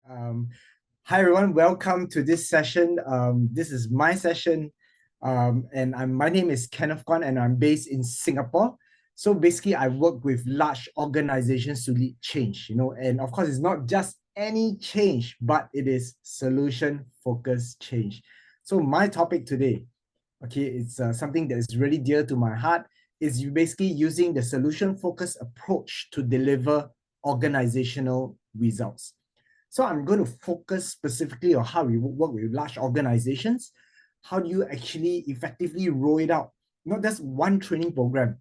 Um, Hi everyone, welcome to this session. This is my session, and my name is Kenneth Kwan, and I'm based in Singapore. So basically, I work with large organizations to lead change. And of course, it's not just any change, but it is solution-focused change. So my topic today, okay, it's something that is really dear to my heart. Is you basically using the solution-focused approach to deliver organizational results. So I'm going to focus specifically on how we work with large organizations. How do you actually effectively roll it out? Not just one training program,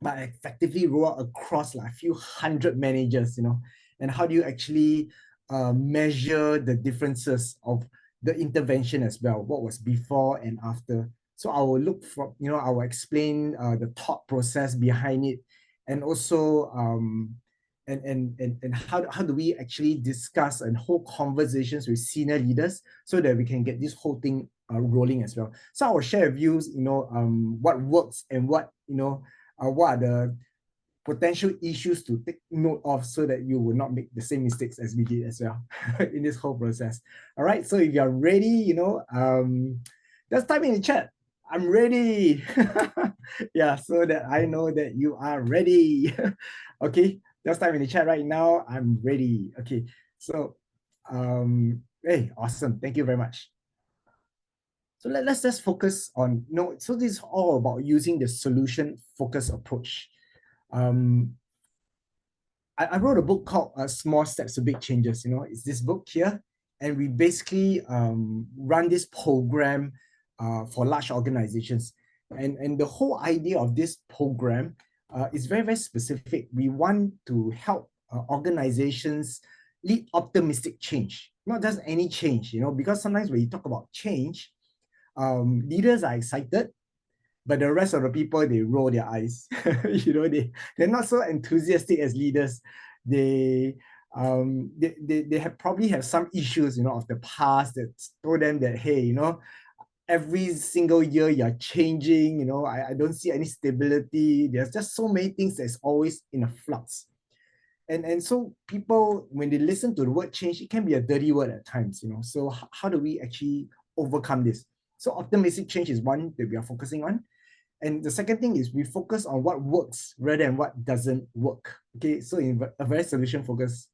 but effectively roll out across like a few hundred managers, and how do you actually measure the differences of the intervention as well? What was before and after? So I will look for, I will explain the thought process behind it, and also and how do we actually discuss and hold conversations with senior leaders so that we can get this whole thing rolling as well. So I will share with you, what works and what are the potential issues to take note of so that you will not make the same mistakes as we did as well in this whole process. All right, so if you're ready, just type in the chat. I'm ready. Yeah, so that I know that you are ready. Okay, just type in the chat right now. I'm ready. Okay, so hey, awesome. Thank you very much. So let's just focus on, so this is all about using the solution-focused approach. I wrote a book called Small Steps to Big Changes. It's this book here. And we basically run this program for large organizations. And the whole idea of this program is very, very specific. We want to help organizations lead optimistic change, not just any change, because sometimes when you talk about change, leaders are excited, but the rest of the people, they roll their eyes. They're not so enthusiastic as leaders. They have probably have some issues, of the past that told them that, hey, every single year you're changing, I don't see any stability. There's just so many things that's always in a flux. And so people, when they listen to the word change, it can be a dirty word at times, So how do we actually overcome this? So optimistic change is one that we are focusing on. And the second thing is we focus on what works rather than what doesn't work. Okay, so in a very solution-focused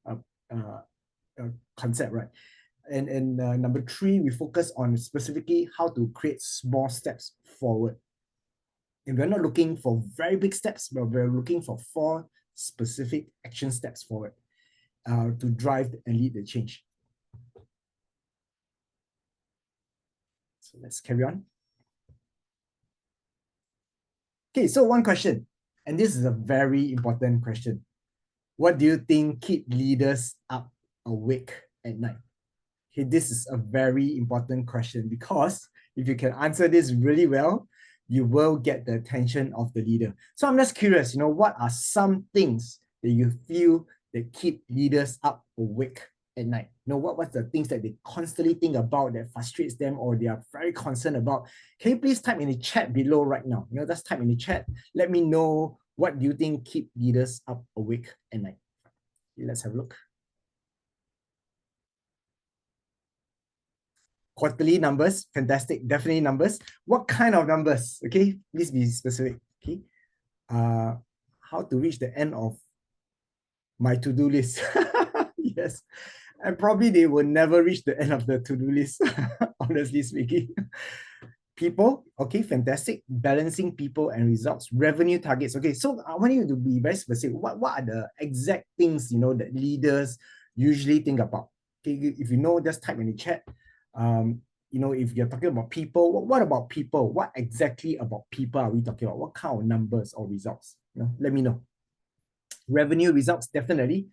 concept, right? And number three, we focus on specifically how to create small steps forward. And we're not looking for very big steps, but we're looking for 4 specific action steps forward to drive and lead the change. So let's carry on. Okay, so one question, and this is a very important question. What do you think keep leaders up awake at night? Okay, this is a very important question because if you can answer this really well, you will get the attention of the leader. So I'm just curious, what are some things that you feel that keep leaders up awake at night? What's the things that they constantly think about that frustrates them or they are very concerned about? Can you please type in the chat below right now? Just type in the chat. Let me know what do you think keep leaders up awake at night. Okay, let's have a look. Quarterly numbers, fantastic, definitely numbers. What kind of numbers? Okay, please be specific. Okay, how to reach the end of my to-do list? Yes, and probably they will never reach the end of the to-do list. Honestly speaking, people. Okay, fantastic. Balancing people and results. Revenue targets. Okay, so I want you to be very specific. What are the exact things that leaders usually think about? Okay, if you know, just type in the chat. If you're talking about people, what about people? What exactly about people are we talking about? What kind of numbers or results? Let me know. Revenue results, definitely.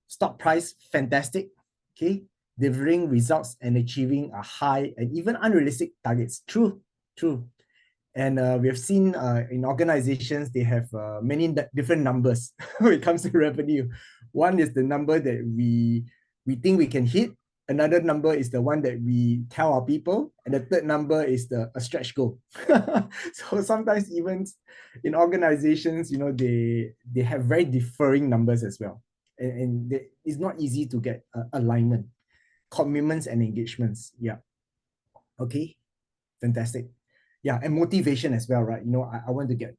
Stock price, fantastic. Okay, delivering results and achieving a high and even unrealistic targets. True. And we have seen in organizations, they have many different numbers when it comes to revenue. One is the number that we think we can hit. Another number is the one that we tell our people. And the third number is a stretch goal. So sometimes even in organizations, they have very differing numbers as well. And it's not easy to get alignment. commitments and engagements. Yeah. Okay. Fantastic. Yeah. And motivation as well, right? I want to get.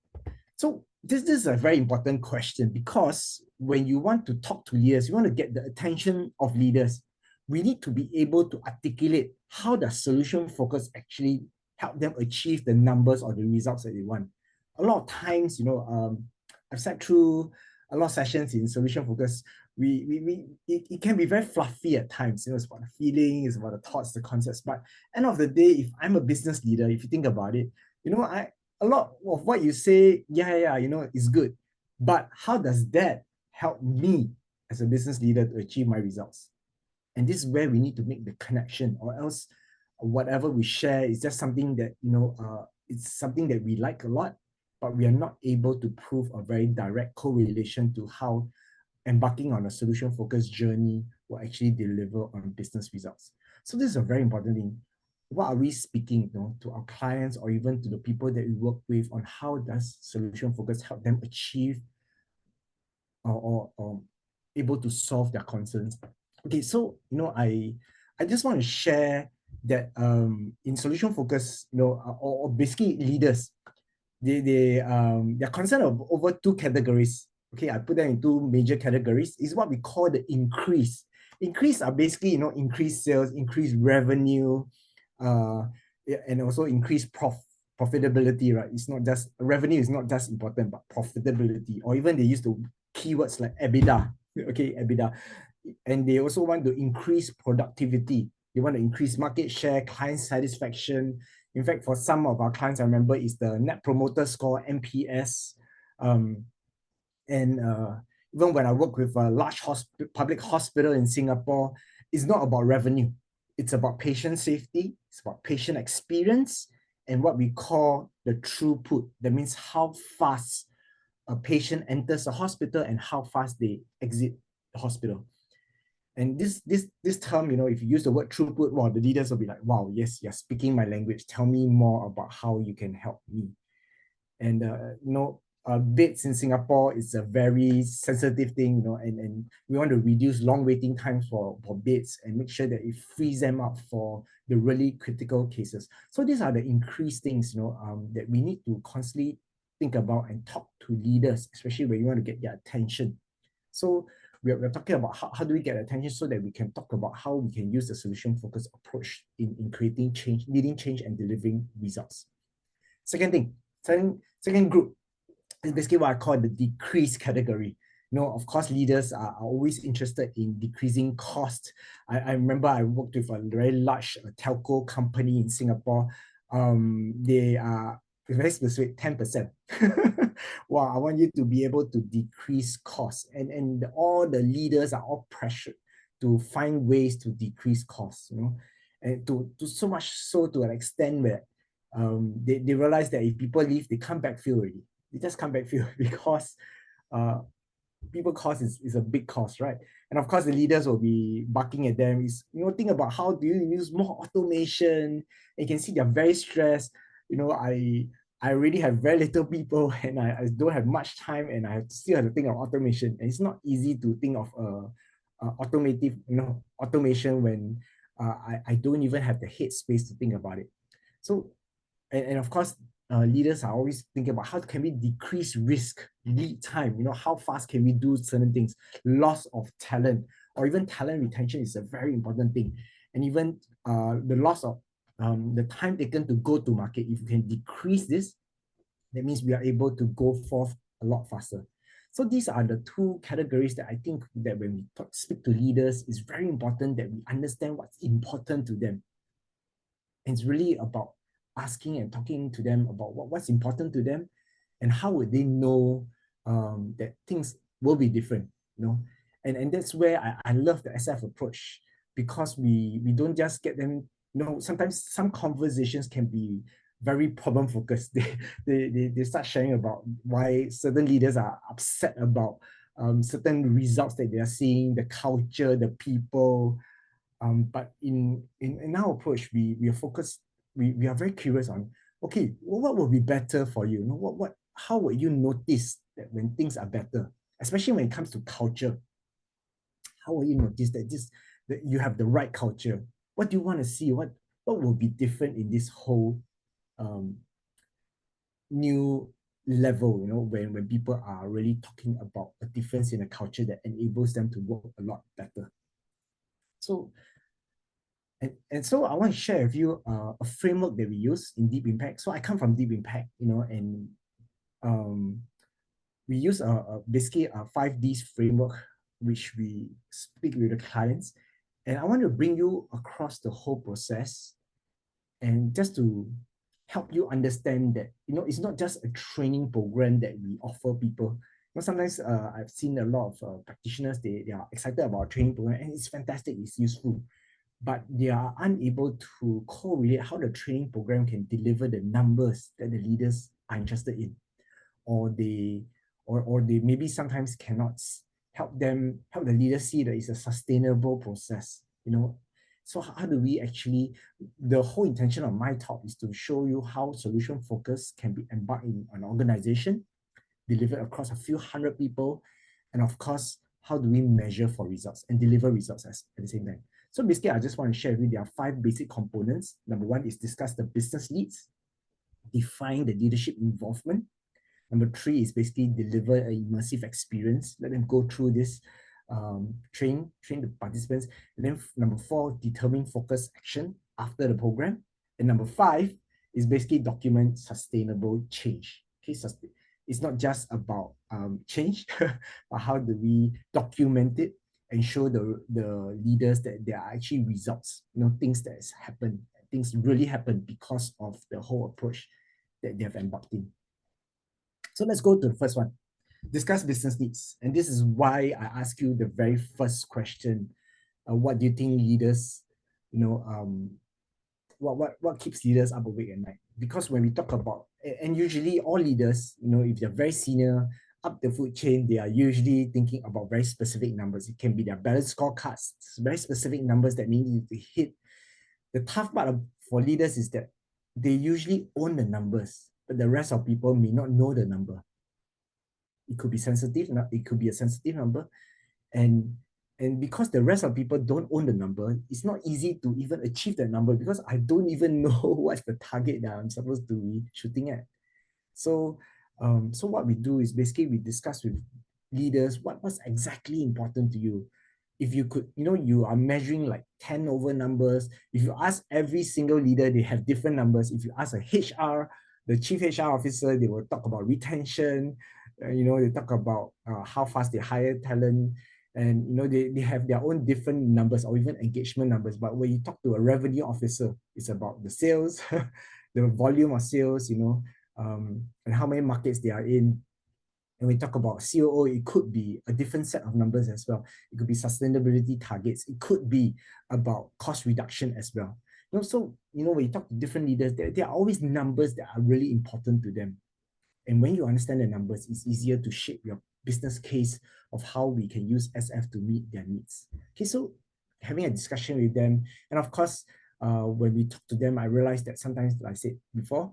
So this is a very important question, because when you want to talk to leaders, you want to get the attention of leaders, we need to be able to articulate how does solution focus actually help them achieve the numbers or the results that they want. A lot of times, I've sat through a lot of sessions in solution focus. It can be very fluffy at times. It's about the feeling, it's about the thoughts, the concepts. But end of the day, if I'm a business leader, if you think about it, a lot of what you say, is good. But how does that help me as a business leader to achieve my results? And this is where we need to make the connection, or else whatever we share is just something that, it's something that we like a lot, but we are not able to prove a very direct correlation to how embarking on a solution-focused journey will actually deliver on business results. So this is a very important thing. What are we speaking to our clients, or even to the people that we work with, on how does solution focus help them achieve or able to solve their concerns? Okay, so I just want to share that in solution focus, or basically leaders, they're concerned of over two categories. Okay, I put them in two major categories. Is what we call the increase. Increase are basically increased sales, increased revenue, and also increased profitability, right? It's not just revenue is not just important, but profitability, or even they use the keywords like EBITDA. Okay, EBITDA, and they also want to increase productivity. They want to increase market share, client satisfaction. In fact, for some of our clients, I remember is the Net Promoter Score, NPS. And even when I work with a large public hospital in Singapore, it's not about revenue. It's about patient safety. It's about patient experience, and what we call the throughput. That means how fast a patient enters the hospital and how fast they exit the hospital. And this term, if you use the word throughput, wow, the leaders will be like, wow, yes, you're speaking my language. Tell me more about how you can help me. And beds in Singapore is a very sensitive thing, and we want to reduce long waiting times for beds and make sure that it frees them up for the really critical cases. So these are the increased things, that we need to constantly think about and talk to leaders, especially when you want to get their attention. So we're talking about how do we get attention, so that we can talk about how we can use the solution-focused approach in creating change, leading change, and delivering results. Second group is basically what I call the decrease category. Of course, leaders are always interested in decreasing cost. I remember I worked with a very large telco company in Singapore. They are very specific, 10%. Wow, I want you to be able to decrease costs. And all the leaders are all pressured to find ways to decrease costs, and to so much so to an extent where they realize that if people leave, they come back feel already. They just come back feel because people cost is a big cost, right? And of course, the leaders will be barking at them. Is think about how do you use more automation. And you can see they're very stressed. I already have very little people, and I don't have much time, and I still have to think of automation. And it's not easy to think of automation when I don't even have the headspace to think about it. So, and of course, leaders are always thinking about how can we decrease risk, lead time, how fast can we do certain things, loss of talent, or even talent retention is a very important thing. And even the loss of the time taken to go to market, if you can decrease this, that means we are able to go forth a lot faster. So these are the two categories that I think that when we speak to leaders, it's very important that we understand what's important to them. And it's really about asking and talking to them about what's important to them, and how would they know that things will be different, and that's where I love the SF approach, because we don't just get them, sometimes some conversations can be very problem focused. They start sharing about why certain leaders are upset about certain results that they are seeing, the culture, the people. But in our approach, we are focused, we are very curious on, okay, what will be better for you? How will you notice that when things are better, especially when it comes to culture? How will you notice that that you have the right culture. What do you want to see? What will be different in this whole um, new level, when people are really talking about a difference in a culture that enables them to work a lot better. So, and so I want to share with you a framework that we use in Deep Impact. So I come from Deep Impact, and we use basically a 5Ds framework, which we speak with the clients. And I want to bring you across the whole process and just to help you understand that, it's not just a training program that we offer people. Sometimes I've seen a lot of practitioners, they are excited about a training program and it's fantastic, it's useful, but they are unable to correlate how the training program can deliver the numbers that the leaders are interested in, or they maybe sometimes cannot help the leaders see that it's a sustainable process. So how do we actually, the whole intention of my talk is to show you how solution focus can be embarked in an organization, delivered across a few hundred people, and of course, how do we measure for results and deliver results at the same time. So basically, I just want to share with you, there are 5 basic components. Number 1 is discuss the business needs, define the leadership involvement. Number 3 is basically deliver an immersive experience. Let them go through this, train the participants. And then number 4, determine focus action after the program. And number 5 is basically document sustainable change. Okay, it's not just about change, but how do we document it and show the leaders that there are actually results, things that has happened, things really happen because of the whole approach that they have embarked in. So let's go to the first one. Discuss business needs. And this is why I ask you the very first question. What do you think leaders, what keeps leaders up awake at night? Because when we talk about, and usually all leaders, if they're very senior, up the food chain, they are usually thinking about very specific numbers. It can be their balance scorecards, very specific numbers that need to hit. The tough part for leaders is that they usually own the numbers, but the rest of people may not know the number. It could be sensitive, it could be a sensitive number. And because the rest of people don't own the number, it's not easy to even achieve that number because I don't even know what's the target that I'm supposed to be shooting at. So what we do is basically we discuss with leaders what's exactly important to you. If you could, you are measuring like 10 over numbers. If you ask every single leader, they have different numbers. If you ask a HR, the chief HR officer, they will talk about retention. They talk about how fast they hire talent. And, they have their own different numbers or even engagement numbers. But when you talk to a revenue officer, it's about the sales, the volume of sales, and how many markets they are in. And when we talk about COO, it could be a different set of numbers as well. It could be sustainability targets. It could be about cost reduction as well. So, when you talk to different leaders, there are always numbers that are really important to them. And when you understand the numbers, it's easier to shape your business case of how we can use SF to meet their needs. Okay, so having a discussion with them. And of course, when we talk to them, I realized that sometimes, like I said before,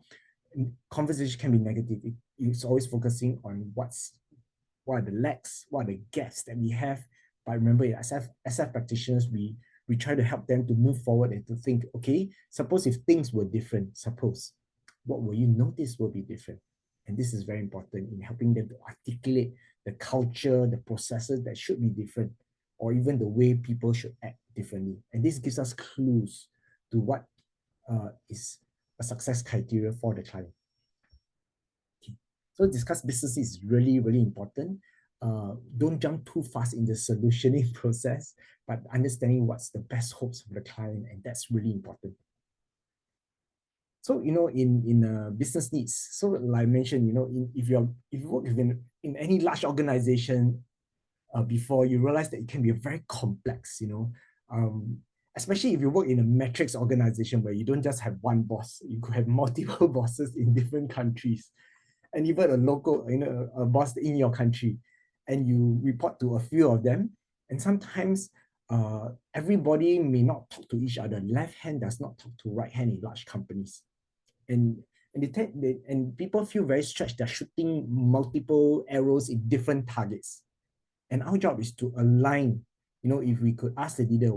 conversation can be negative. It's always focusing on what are the lacks, what are the gaps that we have. But remember, as SF practitioners, we try to help them to move forward and to think, okay, suppose if things were different, what will you notice will be different? And this is very important in helping them to articulate the culture, the processes that should be different, or even the way people should act differently. And this gives us clues to what is a success criteria for the client. Okay. So discuss business is really, really important. Don't jump too fast in the solutioning process, but understanding what's the best hopes of the client, and that's really important. So, in business needs, so like I mentioned, if you work in any large organization before, you realize that it can be very complex, especially if you work in a matrix organization where you don't just have one boss, you could have multiple bosses in different countries, and even a local, a boss in your country, and you report to a few of them, and sometimes everybody may not talk to each other. Left hand does not talk to right hand in large companies. And people feel very stretched. They're shooting multiple arrows in different targets. And our job is to align, if we could ask the leader,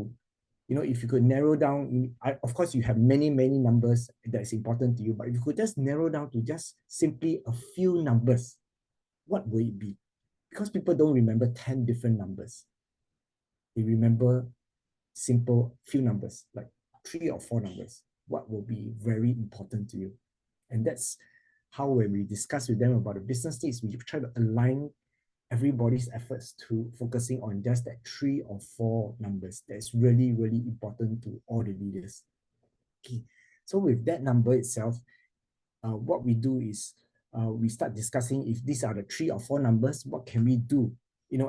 if you could narrow down, of course, you have many, many numbers that's important to you, but if you could just narrow down to just simply a few numbers, what will it be? Because people don't remember 10 different numbers. They remember simple few numbers, like 3 or 4 numbers. What will be very important to you? And that's how when we discuss with them about the business needs, we try to align everybody's efforts to focusing on just that 3 or 4 numbers. That's really, really important to all the leaders. Okay. So with that number itself, what we do is we start discussing if these are the 3 or 4 numbers, what can we do,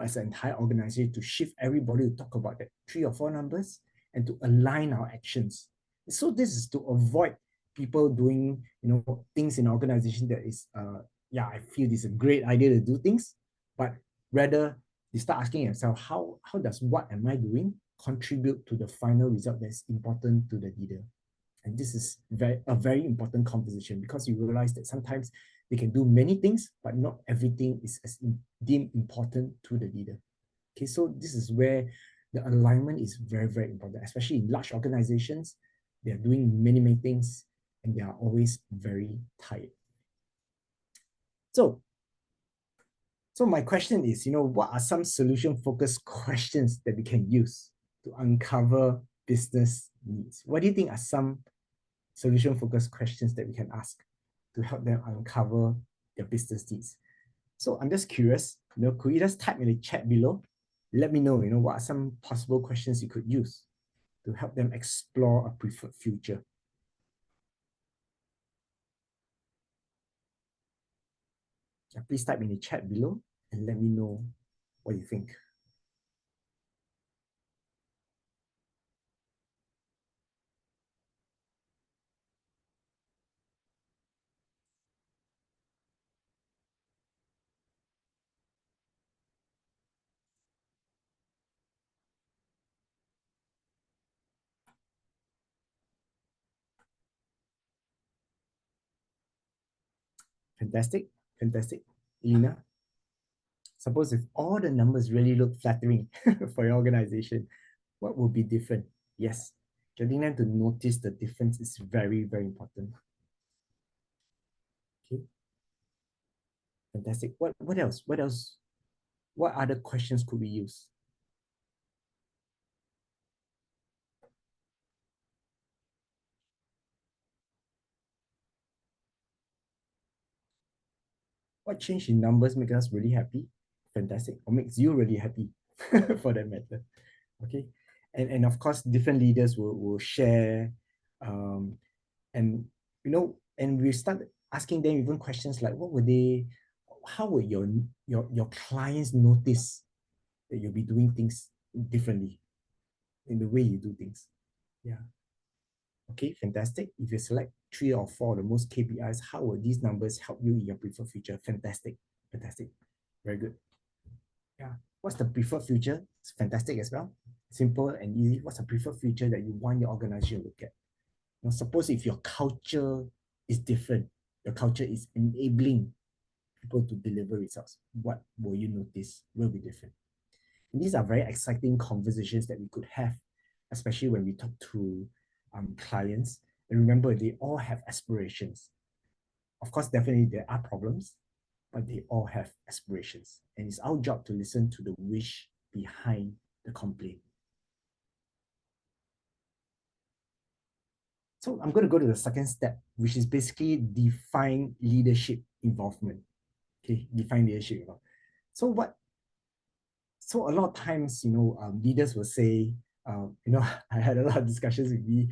as an entire organization to shift everybody to talk about that 3 or 4 numbers and to align our actions. So this is to avoid people doing, things in an organization that is, I feel this is a great idea to do things, but rather you start asking yourself, how does what am I doing contribute to the final result that's important to the leader? And this is a very important conversation because you realize that sometimes they can do many things, but not everything is as deemed important to the leader. Okay, so this is where the alignment is very, very important, especially in large organizations. They are doing many, many things and they are always very tired. So my question is, what are some solution-focused questions that we can use to uncover business needs? What do you think are some solution-focused questions that we can ask to help them uncover their business needs? So I'm just curious, could you just type in the chat below? Let me know, what are some possible questions you could use to help them explore a preferred future? Yeah, please type in the chat below and let me know what you think. Fantastic, fantastic. Lina, suppose if all the numbers really look flattering for your organization, what will be different? Yes, getting them to notice the difference is very, very important. Okay, fantastic. What else? What else? What other questions could we use? What change in numbers makes us really happy? Fantastic. Or makes you really happy for that matter. Okay. And of course, different leaders will share and and we start asking them even questions like how would your clients notice that you'll be doing things differently in the way you do things? Yeah. Okay, fantastic. If you select 3 or 4 the most KPIs, how will these numbers help you in your preferred future? Fantastic, fantastic, very good. Yeah. What's the preferred future? It's fantastic as well. Simple and easy. What's the preferred future that you want your organization to look at? Suppose if your culture is different, your culture is enabling people to deliver results, what will you notice will be different? And these are very exciting conversations that we could have, especially when we talk to clients. And remember, they all have aspirations. Of course, definitely there are problems, but they all have aspirations. And it's our job to listen to the wish behind the complaint. So I'm going to go to the second step, which is basically define leadership involvement. Okay, define leadership involvement. So a lot of times, leaders will say, I had a lot of discussions with me,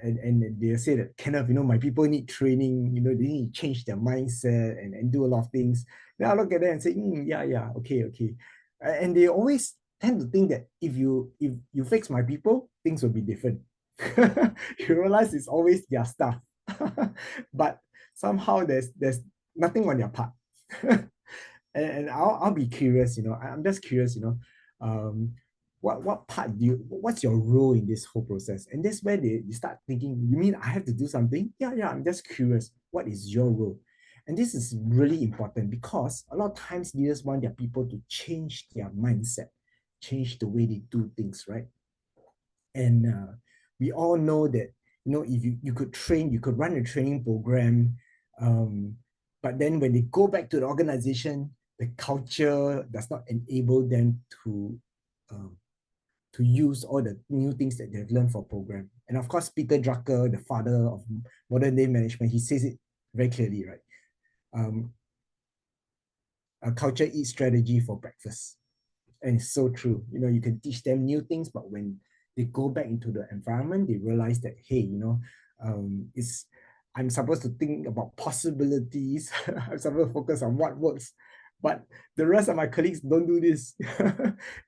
and they say that, Kenneth, my people need training, they need to change their mindset and do a lot of things. Then I look at them and say, yeah, okay. And they always tend to think that if you fix my people, things will be different. You realize it's always their stuff. But somehow there's nothing on their part. And I'll be curious, I'm just curious, what part what's your role in this whole process? And that's where they start thinking, you mean I have to do something? Yeah, I'm just curious. What is your role? And this is really important because a lot of times leaders want their people to change their mindset, change the way they do things, right? And we all know that, if you could train, you could run a training program, but then when they go back to the organization, the culture does not enable them um, to use all the new things that they've learned for program. And of course, Peter Drucker, the father of modern day management, he says it very clearly, right? A culture eats strategy for breakfast. And it's so true. You can teach them new things, but when they go back into the environment, they realize that, hey, it's I'm supposed to think about possibilities. I'm supposed to focus on what works. But the rest of my colleagues don't do this.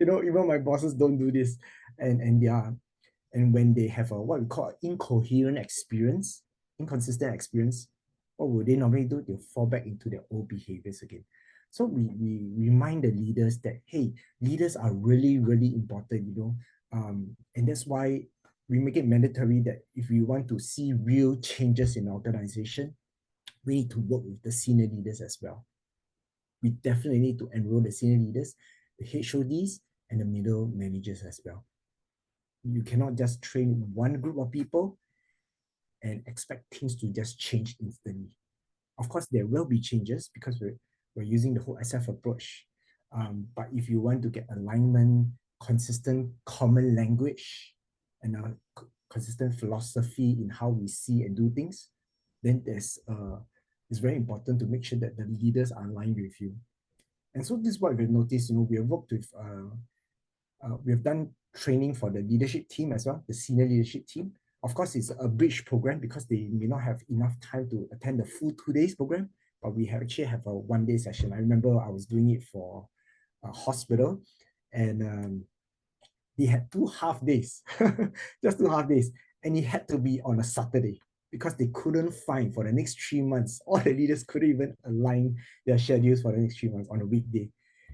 Even my bosses don't do this. And when they have a what we call incoherent experience, inconsistent experience, what would they normally do? They'll fall back into their old behaviors again. So we remind the leaders that, hey, leaders are really, really important, and that's why we make it mandatory that if we want to see real changes in the organization, we need to work with the senior leaders as well. We definitely need to enroll the senior leaders, the HODs, and the middle managers as well. You cannot just train one group of people and expect things to just change instantly. Of course, there will be changes because we're using the whole SF approach. But if you want to get alignment, consistent common language, and a consistent philosophy in how we see and do things, then it's very important to make sure that the leaders are aligned with you. And so this is what we've noticed. We have worked with we have done training for the leadership team as well, the senior leadership team. Of course, it's a bridge program because they may not have enough time to attend the full 2 days program, but we actually have a 1 day session. I remember I was doing it for a hospital, and they had 2 half days, just 2 half days, and it had to be on a Saturday because they couldn't find for the next 3 months. All the leaders couldn't even align their schedules for the next 3 months on a weekday,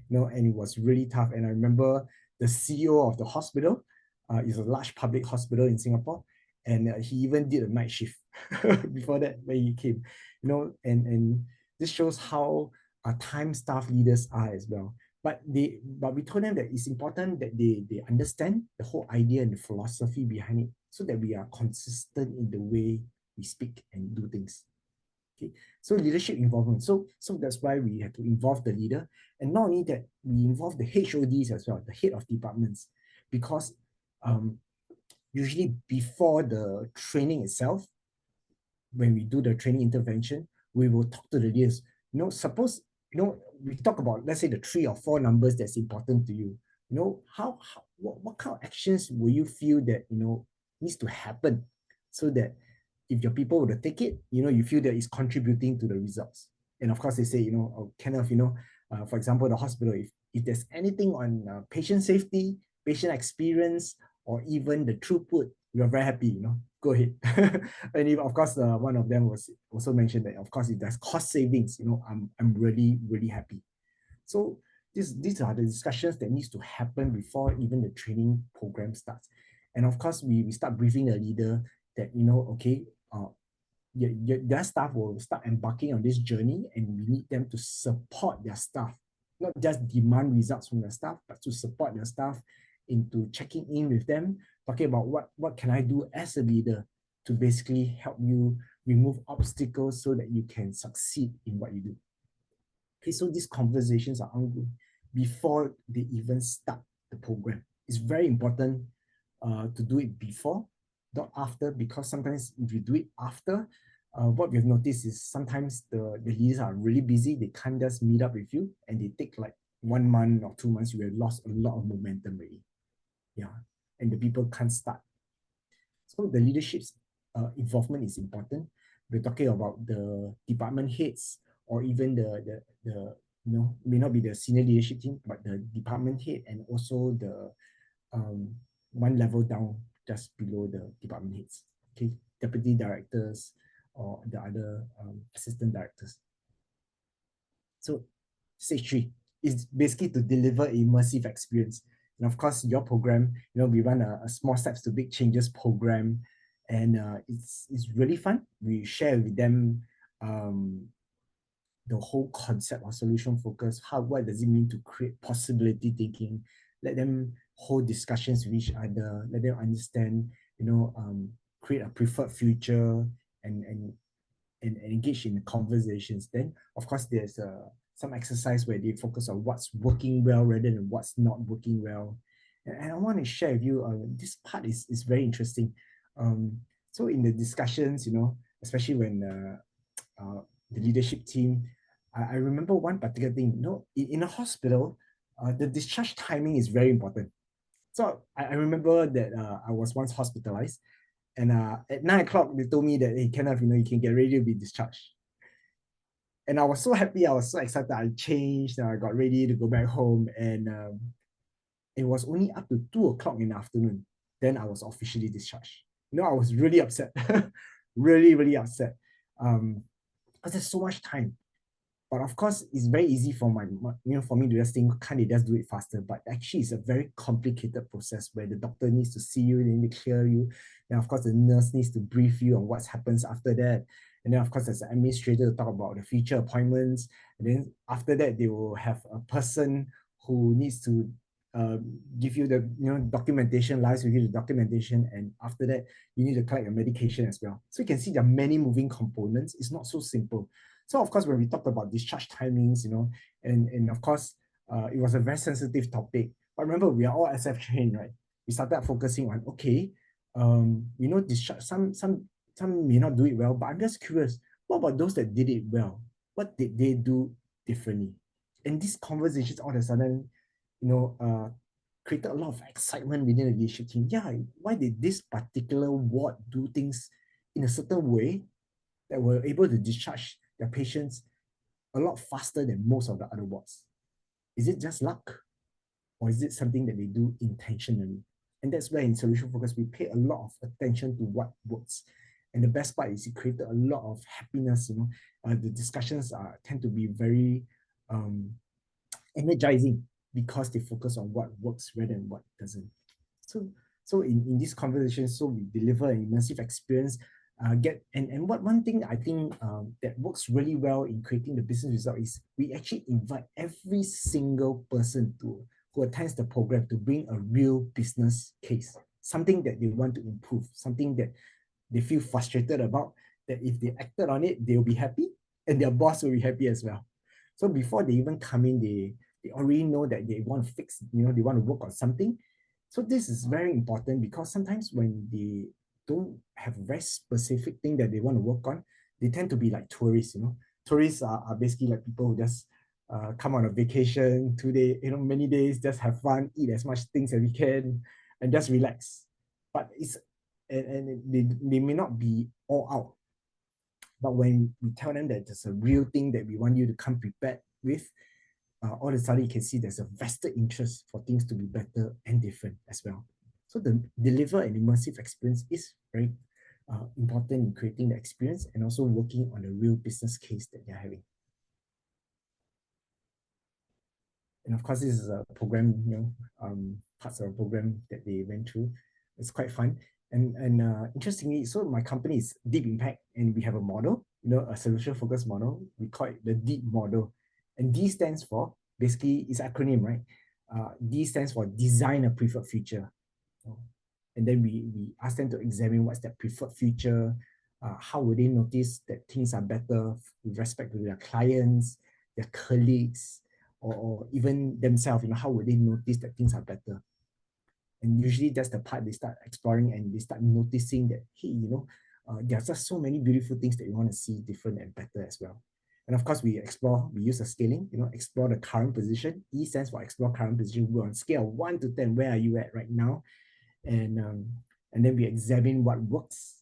and it was really tough. And I remember the CEO of the hospital is a large public hospital in Singapore, and he even did a night shift before that when he came, and this shows how time staff leaders are as well. But we told them that it's important that they understand the whole idea and the philosophy behind it so that we are consistent in the way we speak and do things. Okay, so leadership involvement. So that's why we have to involve the leader, and not only that, we involve the HODs as well, the head of departments, because usually before the training itself, when we do the training intervention, we will talk to the leaders. Suppose we talk about, let's say, the 3 or 4 numbers that's important to you. How what kind of actions will you feel that needs to happen so that if your people were to take it, you feel that it's contributing to the results. And of course, they say, Kenneth, for example, the hospital, if there's anything on patient safety, patient experience, or even the throughput, we are very happy, go ahead. And if, of course, one of them was also mentioned that, of course, if there's cost savings, I'm really, really happy. So these are the discussions that needs to happen before even the training program starts. And of course, we start briefing the leader that, okay, their staff will start embarking on this journey, and we need them to support their staff, not just demand results from their staff, but to support their staff into checking in with them, talking about what can I do as a leader to basically help you remove obstacles so that you can succeed in what you do. Okay, so these conversations are ongoing before they even start the program. It's very important to do it before, not after, because sometimes if you do it after, what we've noticed is sometimes the leaders are really busy. They can't just meet up with you, and they take like 1 month or 2 months. You have lost a lot of momentum already. Yeah, and the people can't start. So the leadership's involvement is important. We're talking about the department heads, or even the may not be the senior leadership team, but the department head, and also the one level down just below the department heads. Okay, deputy directors or the other assistant directors. So stage 3 is basically to deliver immersive experience. And of course, your program, we run a small steps to big changes program, and it's really fun. We share with them the whole concept of solution focus. What does it mean to create possibility thinking? Let them hold discussions with each other, let them understand, create a preferred future and engage in conversations. Then, of course, there's some exercise where they focus on what's working well rather than what's not working well. And I want to share with you, this part is very interesting. So in the discussions, especially when the leadership team, I remember one particular thing, in a hospital, the discharge timing is very important. So I remember that I was once hospitalized, and at 9 o'clock, they told me that, hey, Kenneth, you can get ready to be discharged. And I was so happy, I was so excited. I changed, I got ready to go back home, and it was only up to 2 o'clock in the afternoon. Then I was officially discharged. I was really upset, really, really upset, because there's so much time. But of course, it's very easy for for me to just think, can't they just do it faster? But actually, it's a very complicated process where the doctor needs to see you, they need to clear you. Then, of course, the nurse needs to brief you on what happens after that. And then, of course, there's an administrator to talk about the future appointments. And then after that, they will have a person who needs to give you the documentation, lies with you the documentation. And after that, you need to collect your medication as well. So you can see there are many moving components. It's not so simple. So of course, when we talked about discharge timings, and of course, it was a very sensitive topic. But remember, we are all SF trained, right? We started focusing on, okay, discharge, some may not do it well, but I'm just curious, what about those that did it well? What did they do differently? And these conversations all of a sudden, created a lot of excitement within the leadership team. Yeah, why did this particular ward do things in a certain way that were able to discharge their patients a lot faster than most of the other wards? Is it just luck? Or is it something that they do intentionally? And that's where in Solution Focus, we pay a lot of attention to what works. And the best part is it created a lot of happiness. The discussions tend to be very energizing because they focus on what works rather than what doesn't. So in this conversation, so we deliver an immersive experience. One thing I think that works really well in creating the business result is we actually invite every single person who attends the program to bring a real business case, something that they want to improve, something that they feel frustrated about, that if they acted on it, they'll be happy and their boss will be happy as well. So before they even come in, they already know that they want to fix, they want to work on something. So this is very important because sometimes when they don't have a very specific thing that they want to work on, they tend to be like tourists. Tourists are basically like people who just come on a vacation 2 days, many days, just have fun, eat as much things as we can, and just relax. But they may not be all out. But when we tell them that there's a real thing that we want you to come prepared with, all of a sudden you can see there's a vested interest for things to be better and different as well. So the deliver an immersive experience is very important in creating the experience and also working on a real business case that they're having. And of course, this is a program, parts of a program that they went through. It's quite fun. And interestingly, so my company is Deep Impact, and we have a model, a solution focused model. We call it the DEEP model. And D stands for, basically, it's acronym, right? D stands for design a preferred future. And then we ask them to examine what's their preferred future, how would they notice that things are better with respect to their clients, their colleagues, or even themselves, how would they notice that things are better? And usually that's the part they start exploring and they start noticing that, hey, there are just so many beautiful things that you want to see different and better as well. And of course, we use a scaling, explore the current position. E stands for explore current position. We're on scale 1 to 10. Where are you at right now? And then we examine what works,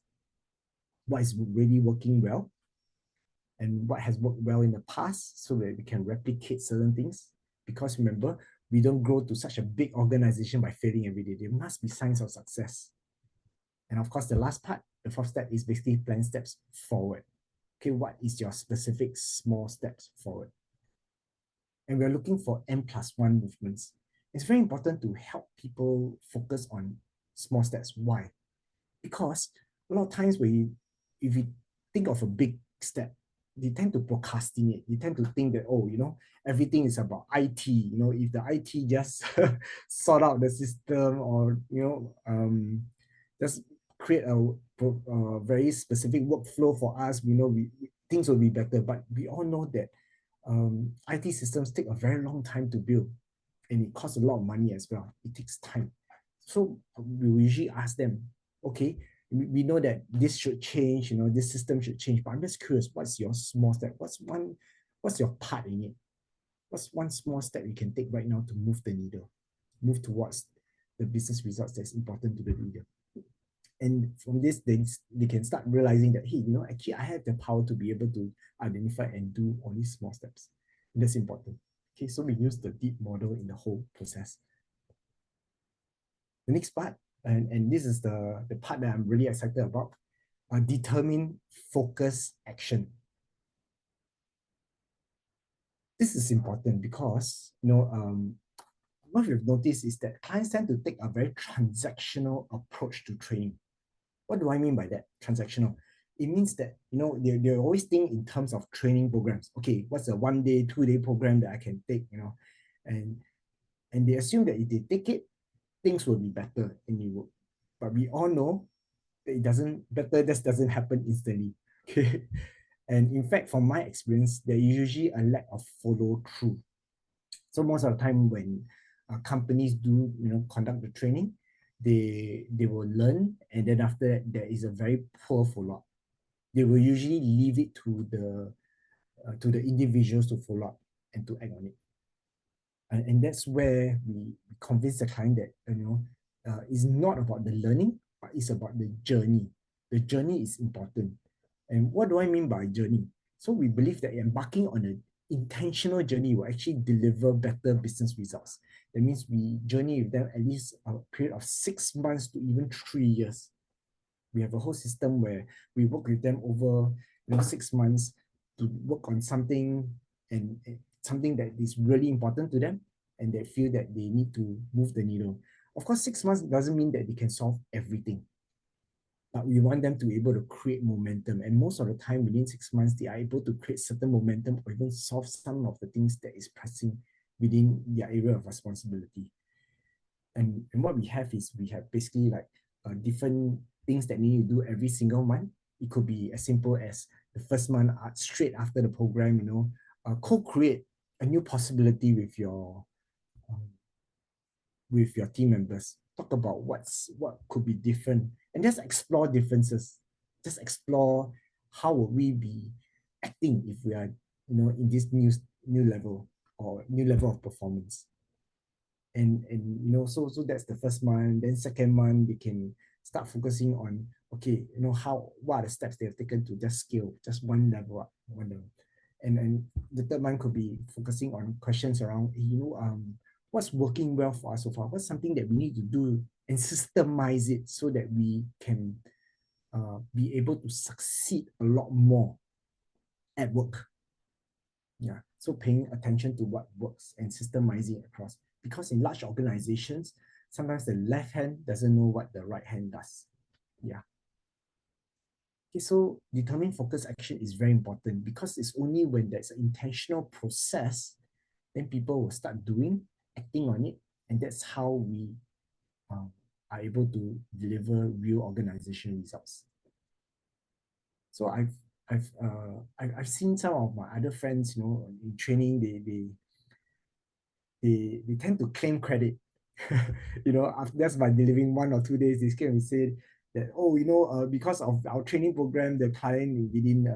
what is really working well, and what has worked well in the past so that we can replicate certain things. Because remember, we don't grow to such a big organization by failing every day. There must be signs of success. And of course, the last part, the fourth step, is basically plan steps forward. Okay, what is your specific small steps forward? And we're looking for N+1 movements. It's very important to help people focus on small steps. Why? Because a lot of times if you think of a big step, they tend to procrastinate. They tend to think that, oh, everything is about IT. If the IT just sort out the system, or just create a very specific workflow for us, things will be better. But we all know that IT systems take a very long time to build, and it costs a lot of money as well. It takes time. So we usually ask them, okay, we know that this should change, this system should change, but I'm just curious, what's your small step? What's your part in it? What's one small step you can take right now to move the needle, move towards the business results that's important to the leader? And from this, they can start realizing that, hey, actually I have the power to be able to identify and do all these small steps. And that's important. Okay, so we use the deep model in the whole process. The next part, and this is the part that I'm really excited about, determine focus action. This is important because, what we've noticed is that clients tend to take a very transactional approach to training. What do I mean by that? Transactional. It means that, they're always thinking in terms of training programs. Okay, what's a 1 day, 2 day program that I can take, and they assume that if they take it, things will be better in the work. But we all know that this doesn't happen instantly. Okay. And in fact, from my experience, there is usually a lack of follow through. So most of the time when companies do, conduct the training, they will learn, and then after that, there is a very poor follow-up. They will usually leave it to the individuals to follow up and to act on it. And that's where we convince the client that, it's not about the learning, but it's about the journey. The journey is important. And what do I mean by journey? So we believe that embarking on an intentional journey will actually deliver better business results. That means we journey with them at least a period of 6 months to even 3 years. We have a whole system where we work with them over 6 months to work on something, and something that is really important to them, and they feel that they need to move the needle. Of course, 6 months doesn't mean that they can solve everything, but we want them to be able to create momentum. And most of the time, within 6 months, they are able to create certain momentum or even solve some of the things that is pressing within their area of responsibility. And what we have is, we have basically like different things that need to do every single month. It could be as simple as the first month, straight after the program, co-create a new possibility with your team members. Talk about what could be different, and just explore differences. Just explore how will we be acting if we are, in this new level, or new level of performance. And so that's the first month. Then second month, they can start focusing on, okay, what are the steps they have taken to just scale just one level up, one level. And the third month could be focusing on questions around, what's working well for us so far? What's something that we need to do and systemize it so that we can be able to succeed a lot more at work? Yeah. So paying attention to what works and systemizing it across. Because in large organizations, sometimes the left hand doesn't know what the right hand does. Yeah. Okay, so determining focus action is very important, because it's only when there's an intentional process, then people will start doing, acting on it, and that's how we are able to deliver real organizational results. So I've seen some of my other friends, in training, they tend to claim credit. After that's by delivering 1 or 2 days, they came and said that, oh, because of our training program, the client within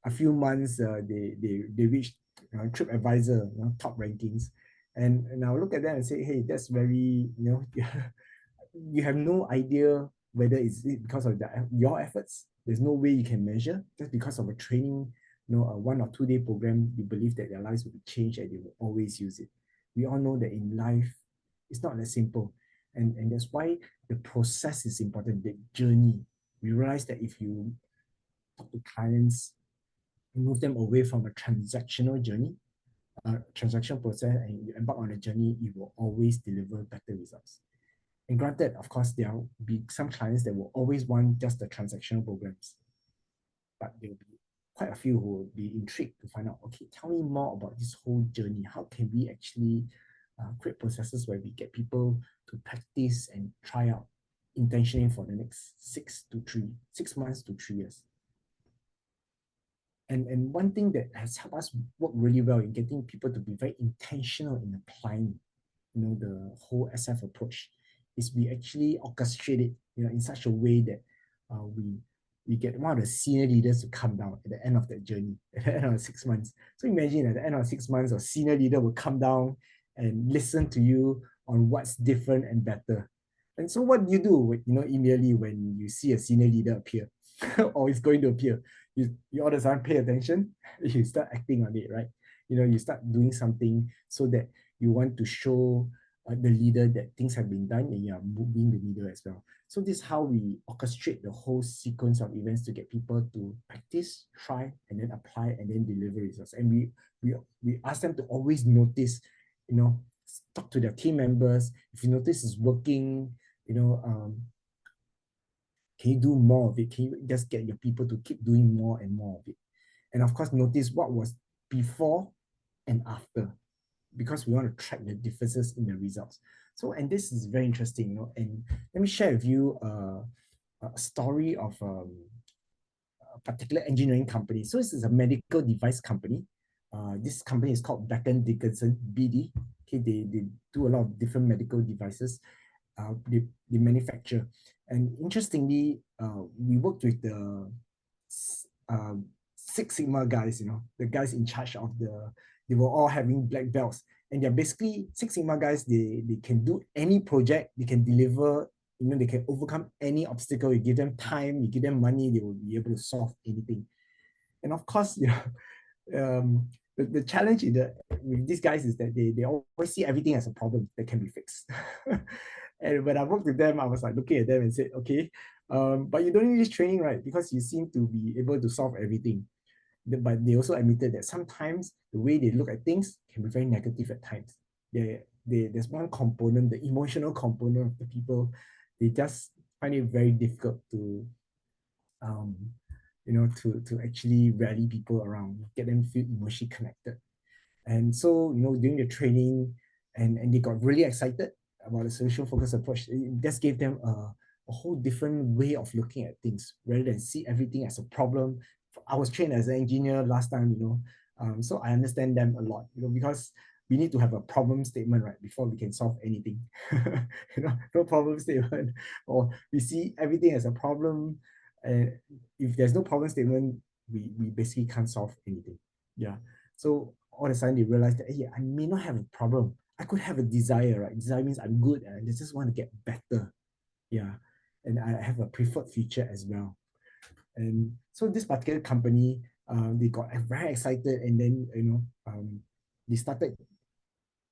a few months, they reached TripAdvisor, top rankings. And I'll look at them and say, hey, that's very, you have no idea whether it's because of your efforts. There's no way you can measure. Just because of a training, a 1 or 2 day program, you believe that their lives will be changed and they will always use it. We all know that in life, it's not that simple. And that's why the process is important, the journey. We realize that if you talk to clients, move them away from a transactional journey, transaction process, and you embark on a journey, it will always deliver better results. And granted, of course, there will be some clients that will always want just the transactional programs, but there will be quite a few who will be intrigued to find out, okay, tell me more about this whole journey. How can we actually create processes where we get people to practice and try out intentionally for the next 6 months to 3 years? And one thing that has helped us work really well in getting people to be very intentional in applying, the whole SF approach is we actually orchestrate it, in such a way that we get one of the senior leaders to come down at the end of that journey, at the end of 6 months. So imagine at the end of 6 months, a senior leader will come down and listen to you on what's different and better. And so what do you do, immediately when you see a senior leader appear or is going to appear? You all of a sudden pay attention, you start acting on it, right? You start doing something so that you want to show the leader that things have been done and you are moving the needle as well. So this is how we orchestrate the whole sequence of events to get people to practice, try, and then apply, and then deliver results. And we ask them to always notice, talk to their team members. If you notice it's working, can you do more of it? Can you just get your people to keep doing more and more of it? And of course, notice what was before and after, because we want to track the differences in the results. So, and this is very interesting, and let me share with you a story of a particular engineering company. So this is a medical device company. This company is called Becton Dickinson, BD. Okay, they do a lot of different medical devices. They manufacture. And interestingly, we worked with the Six Sigma guys, the guys in charge of they were all having black belts. And they're basically Six Sigma guys, they can do any project, they can deliver, they can overcome any obstacle. You give them time, you give them money, they will be able to solve anything. And of course, the challenge with these guys is that they always see everything as a problem that can be fixed. And when I worked with them, I was like looking at them and said, okay, but you don't need this training, right? Because you seem to be able to solve everything. But they also admitted that sometimes the way they look at things can be very negative at times. There's one component, the emotional component of the people, they just find it very difficult to to actually rally people around, get them feel emotionally connected. And so, during the training, and they got really excited about the solution focused approach. It just gave them a whole different way of looking at things rather than see everything as a problem. I was trained as an engineer last time, so I understand them a lot, because we need to have a problem statement, right, before we can solve anything. No problem statement, or we see everything as a problem. And if there's no problem statement, we basically can't solve anything. Yeah. So all of a sudden they realize that, hey, I may not have a problem. I could have a desire, right? Desire means I'm good and I just want to get better. Yeah. And I have a preferred future as well. And so this particular company, they got very excited, and then they started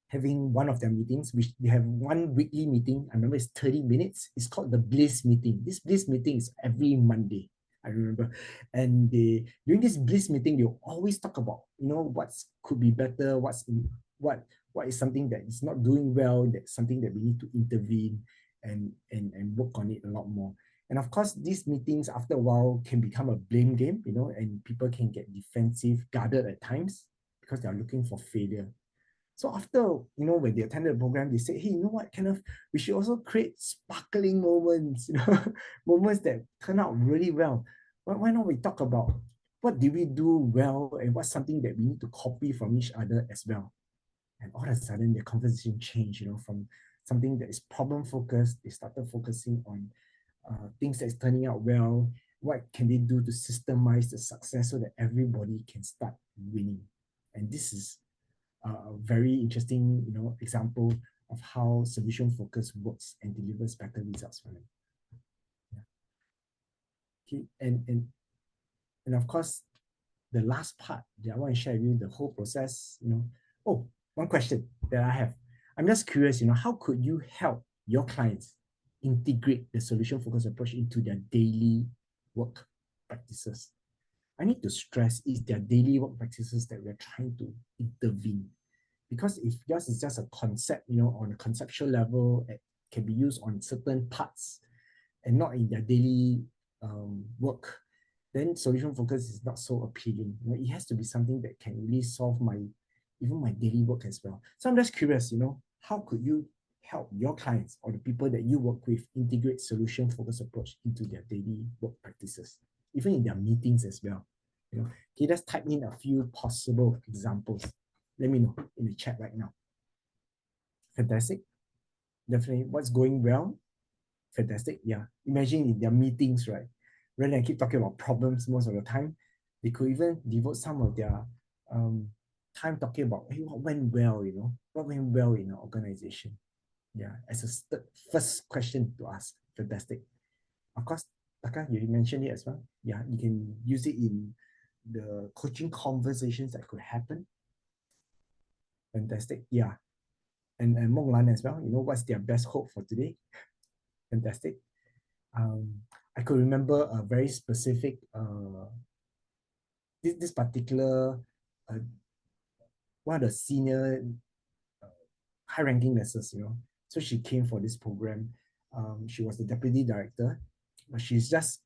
having one of their meetings, which they have one weekly meeting. I remember it's 30 minutes. It's called the Bliss meeting. This Bliss meeting is every Monday, I remember. And during this Bliss meeting, they'll always talk about, what could be better, what is something that is not doing well, that's something that we need to intervene and work on it a lot more. And of course, these meetings after a while can become a blame game, and people can get defensive, guarded at times because they're looking for failure. So after, when they attended the program, they said, hey, you know what, Kenneth, we should also create sparkling moments, moments that turn out really well. Why not we talk about what did we do well and what's something that we need to copy from each other as well? And all of a sudden, the conversation changed, from something that is problem-focused, they started focusing on things that is turning out well. What can they do to systemize the success so that everybody can start winning? And this is a very interesting, example of how solution focus works and delivers better results for them. Yeah. Okay, and of course, the last part that I want to share with you, the whole process, Oh, one question that I have. I'm just curious, how could you help your clients integrate the solution focus approach into their daily work practices? I need to stress is their daily work practices that we're trying to intervene. Because if yours is just a concept, on a conceptual level, it can be used on certain parts and not in their daily work, then solution focus is not so appealing. You know, it has to be something that can really solve my even my daily work as well. So I'm just curious, you know, how could you help your clients or the people that you work with integrate solution focused approach into their daily work practices, even in their meetings as well? You know, can you just type in a few possible examples? Let me know in the chat right now. Fantastic. Definitely. What's going well? Fantastic. Yeah. Imagine in their meetings, right? Rather than keep talking about problems most of the time, they could even devote some of their um, time talking about, hey, what went well, you know, what went well in our organization. Yeah, as a first question to ask. Fantastic. Of course, Taka, you mentioned it as well. Yeah, you can use it in the coaching conversations that could happen. Fantastic. Yeah. And Mong Lan as well. You know, what's their best hope for today? Fantastic. Um, I could remember a very specific this particular uh, one of the senior uh, high-ranking nurses, you know. So she came for this program. She was the deputy director, but she's just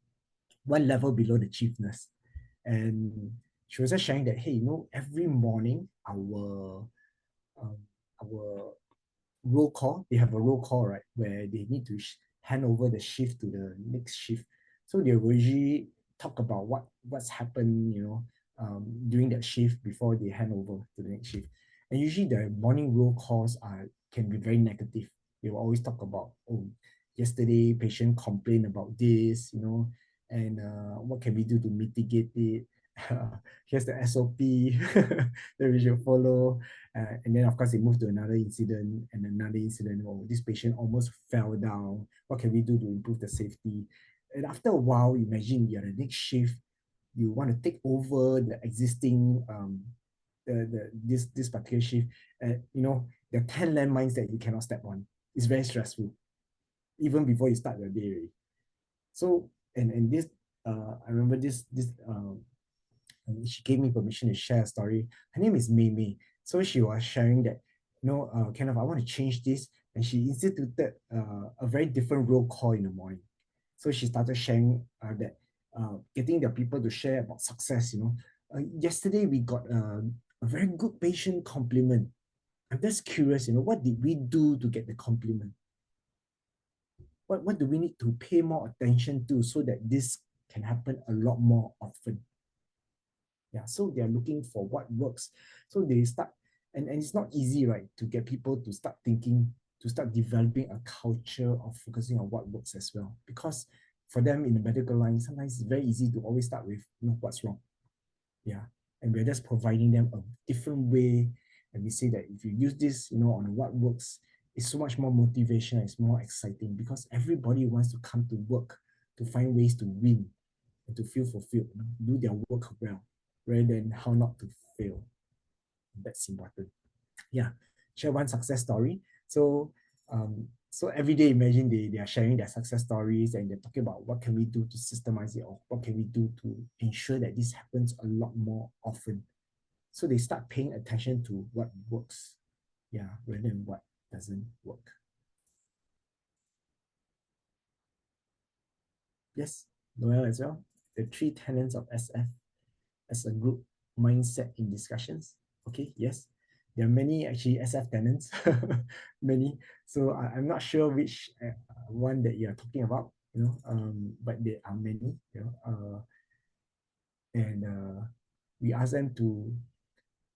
one level below the chief nurse. And she was just sharing that, hey, you know, every morning um, our roll call. They have a roll call, right, where they need to hand over the shift to the next shift. So they will usually talk about what's happened, you know, during that shift before they hand over to the next shift. And usually the morning roll calls are can be very negative. They will always talk about, oh, yesterday patient complained about this, you know, and what can we do to mitigate it? Here's the SOP that we should follow. And then, of course, they move to another incident and another incident. Oh, this patient almost fell down. What can we do to improve the safety? And after a while, imagine you're the next shift, you want to take over the existing this particular shift. You know, there are 10 landmines that you cannot step on. It's very stressful, even before you start your day. Already. So, and this, I remember this and she gave me permission to share a story. Her name is Mei Mei. So she was sharing that, you know, Kenneth, I want to change this. And she instituted a very different roll call in the morning. So she started sharing that, getting the people to share about success, you know. Yesterday we got a very good patient compliment. I'm just curious, you know, what did we do to get the compliment? What do we need to pay more attention to so that this can happen a lot more often? Yeah, so they're looking for what works. So they start, and it's not easy, right, to get people to start thinking, to start developing a culture of focusing on what works as well. Because for them in the medical line, sometimes it's very easy to always start with, you know, what's wrong. Yeah. And we're just providing them a different way. And we say that if you use this, you know, on what works, it's so much more motivation, it's more exciting because everybody wants to come to work to find ways to win and to feel fulfilled, you know, do their work well, rather than how not to fail. That's important. Yeah. Share one success story. So every day, imagine they are sharing their success stories and they're talking about what can we do to systemize it or what can we do to ensure that this happens a lot more often. So they start paying attention to what works, yeah, rather than what doesn't work. Yes, Noel as well. The three tenets of SF as a group mindset in discussions. Okay, yes, there are many actually SF tenants, many. So I'm not sure which one that you're talking about, you know, but there are many, you know, and we ask them to.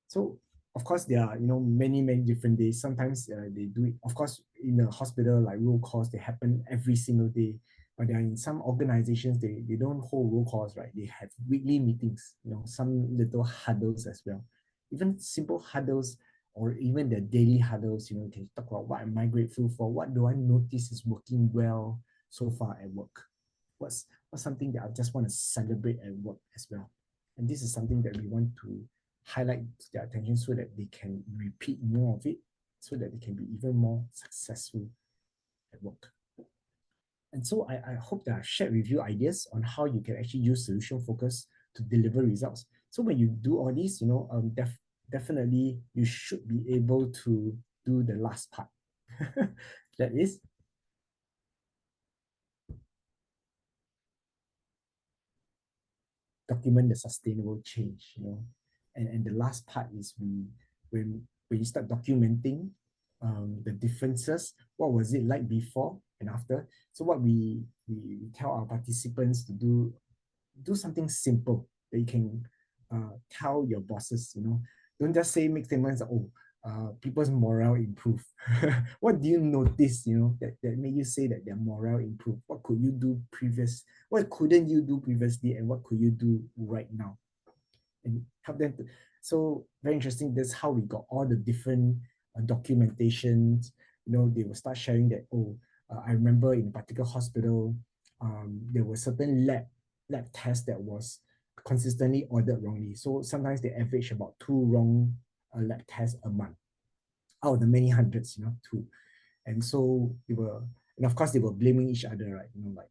So of course there are, you know, many different days. Sometimes they do it. Of course, in a hospital like roll calls, they happen every single day. But there are in some organizations they don't hold roll calls, right? They have weekly meetings. You know, some little huddles as well. Even simple huddles or even the daily huddles. You know, can talk about what am I grateful for? What do I notice is working well so far at work? What's something that I just want to celebrate at work as well? And this is something that we want to highlight their attention so that they can repeat more of it, so that they can be even more successful at work. And so I hope that I've shared with you ideas on how you can actually use solution focus to deliver results. So when you do all this, you know, definitely you should be able to do the last part. That is, document the sustainable change, and the last part is when you start documenting the differences, what was it like before and after. So what we tell our participants to do something simple that you can tell your bosses, don't just say make statements, oh, people's morale improve. What do you notice, that made you say that their morale improved? What could you do what couldn't you do previously, and what could you do right now? And help them to, so very interesting. That's how we got all the different documentations. They will start sharing that, oh, I remember in a particular hospital, there were certain lab tests that was consistently ordered wrongly. So sometimes they average about two wrong lab tests a month out of the many hundreds, two. And so and of course they were blaming each other, right? Like,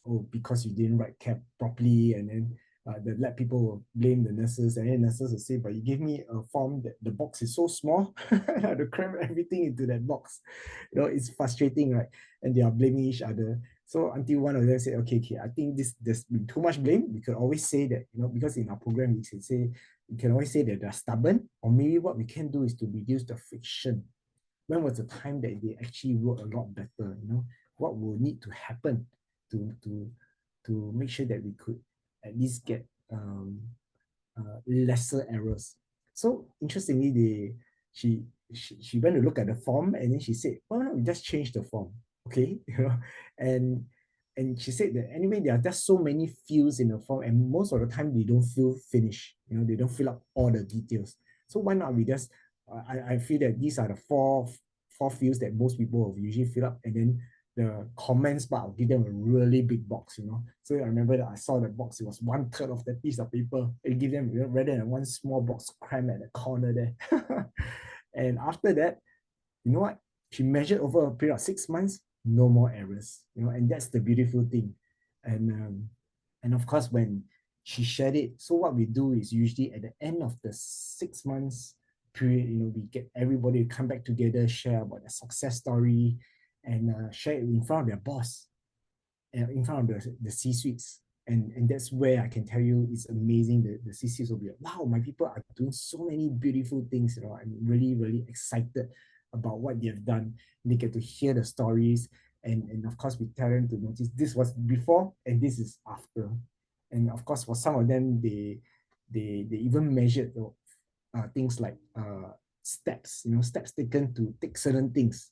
oh, because you didn't write cap properly, and then the lab people will blame the nurses, and then nurses will say, but you gave me a form that the box is so small, I had to cram everything into that box. It's frustrating, right? And they are blaming each other. So until one of them said, okay, I think there's been too much blame. We could always say that, because in our program we can always say that they're stubborn, or maybe what we can do is to reduce the friction. When was the time that they actually wrote a lot better? What will need to happen to to to make sure that we could at least get lesser errors. So interestingly, she went to look at the form, and then she said, "Oh no, we just change the form, okay?" and she said that anyway, there are just so many fields in the form, and most of the time they don't feel finished. They don't fill up all the details. So why not we just? I feel that these are the four fields that most people will usually fill up, and then the comments part, I'll give them a really big box. So I remember that I saw the box, it was 1/3 of the piece of paper. And give them, rather than one small box crammed at the corner there. And after that, you know what? She measured over a period of 6 months, no more errors. And that's the beautiful thing. And of course, when she shared it, so what we do is usually at the end of the 6 months period, we get everybody to come back together, share about their success story, and share it in front of their boss, in front of the C-suites. And that's where I can tell you it's amazing. The C-suites will be like, wow, my people are doing so many beautiful things. I'm really, really excited about what they have done. They get to hear the stories. And of course, we tell them to notice this was before and this is after. And of course, for some of them, they even measured things like steps taken to take certain things.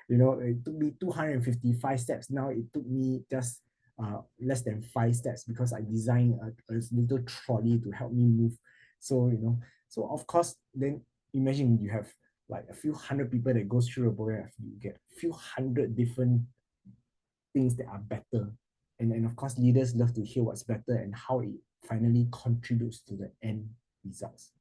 It took me 255 steps. Now it took me just less than 5 steps because I designed a little trolley to help me move. So of course, then imagine you have like a few hundred people that goes through a program, you get a few hundred different things that are better. And of course, leaders love to hear what's better and how it finally contributes to the end results.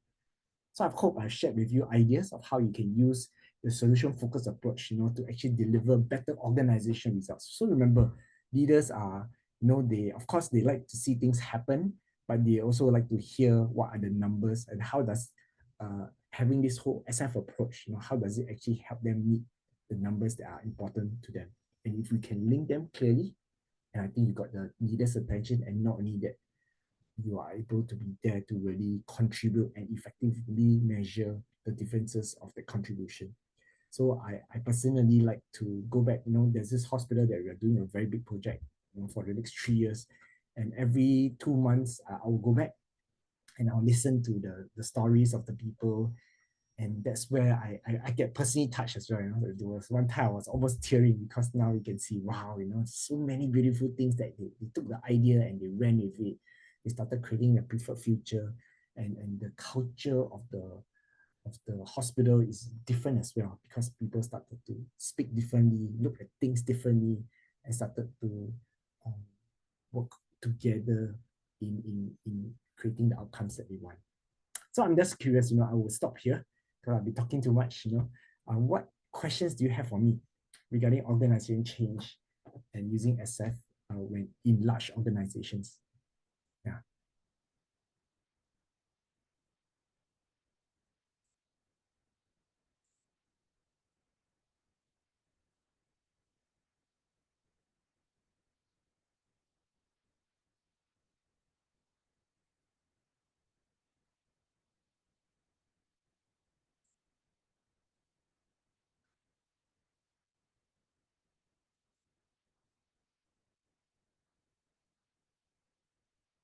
So I hope I've shared with you ideas of how you can use the solution-focused approach, to actually deliver better organization results. So remember, leaders are, of course, they like to see things happen, but they also like to hear what are the numbers and how does having this whole SF approach, how does it actually help them meet the numbers that are important to them. And if we can link them clearly, and I think you got the leader's attention, and not only that, you are able to be there to really contribute and effectively measure the differences of the contribution. So I personally like to go back, there's this hospital that we are doing a very big project for the next 3 years. And every 2 months, I will go back and I'll listen to the stories of the people. And that's where I get personally touched as well. There was one time I was almost tearing because now we can see, wow, so many beautiful things that they took the idea and they ran with it. They started creating a preferred future, and the culture of the hospital is different as well because people started to speak differently, look at things differently, and started to um, work together in creating the outcomes that we want. So I'm just curious, I will stop here because I'll be talking too much, what questions do you have for me regarding organization change and using SF when in large organizations? Yeah.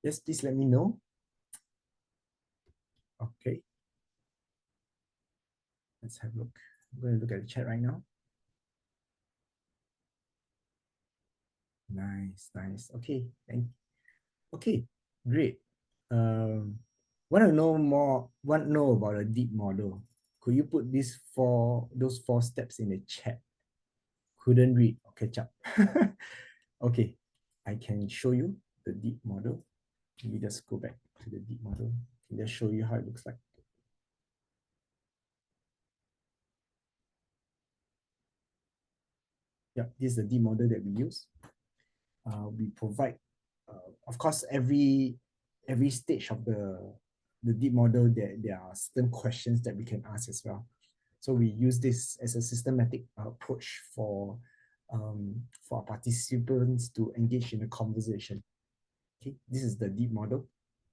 Yes, please let me know. Okay, let's have a look. I'm going to look at the chat right now. Nice, nice. Okay, okay, great. Want to know more? Want to know about a deep model? Could you put those four steps in the chat? Couldn't read or catch up. Okay, I can show you the deep model. Let me just go back to the deep model. I can just show you how it looks like. Yeah, this is the deep model that we use. We provide, of course, every stage of the deep model, there are certain questions that we can ask as well. So we use this as a systematic approach for our participants to engage in a conversation. Okay, this is the deep model.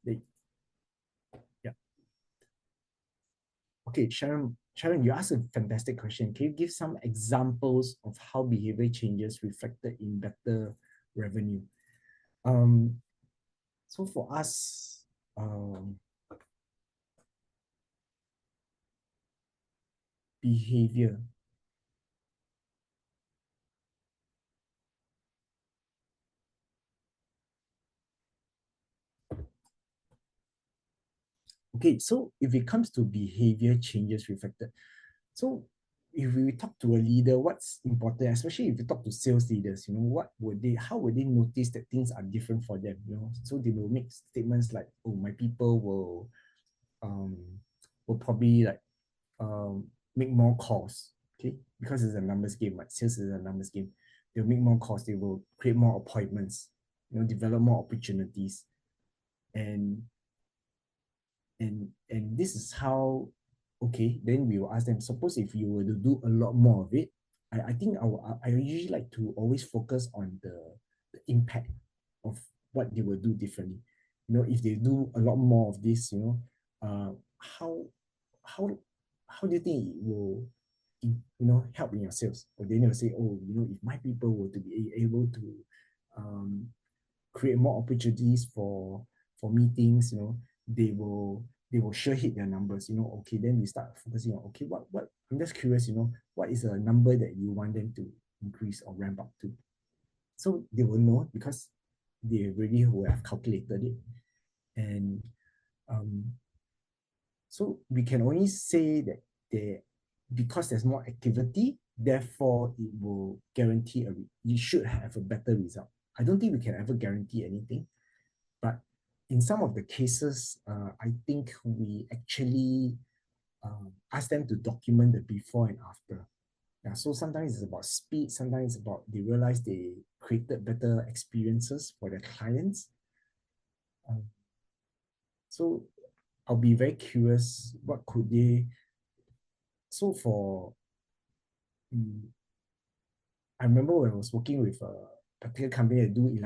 Yeah. Okay, Sharon, you asked a fantastic question. Can you give some examples of how behavior changes reflected in better revenue? Um, so for us, behavior. Okay, so if it comes to behavior changes reflected, so if we talk to a leader, what's important, especially if you talk to sales leaders, how would they notice that things are different for them? So they will make statements like, "Oh, my people um probably like make more calls." Okay, because it's a numbers game, right? Sales is a numbers game. They'll make more calls. They will create more appointments. Develop more opportunities, and and this is how. Okay, then we will ask them, suppose if you were to do a lot more of it, I think I usually like to always focus on the impact of what they will do differently. If they do a lot more of this, how how how do you think it will help in your sales? Or then they'll say, oh, if my people were to be able to um, create more opportunities for meetings, they will sure hit their numbers. Okay, then we start focusing on, okay, what I'm just curious, what is a number that you want them to increase or ramp up to? So they will know because they already will have calculated it. And um, so we can only say that they, because there's more activity, therefore it will guarantee you should have a better result. I don't think we can ever guarantee anything, but in some of the cases, I think we actually ask them to document the before and after. Yeah, so sometimes it's about speed, sometimes it's about they realize they created better experiences for their clients. Um, so I'll be very curious, what could they, so for, um, I remember when I was working with a particular company that do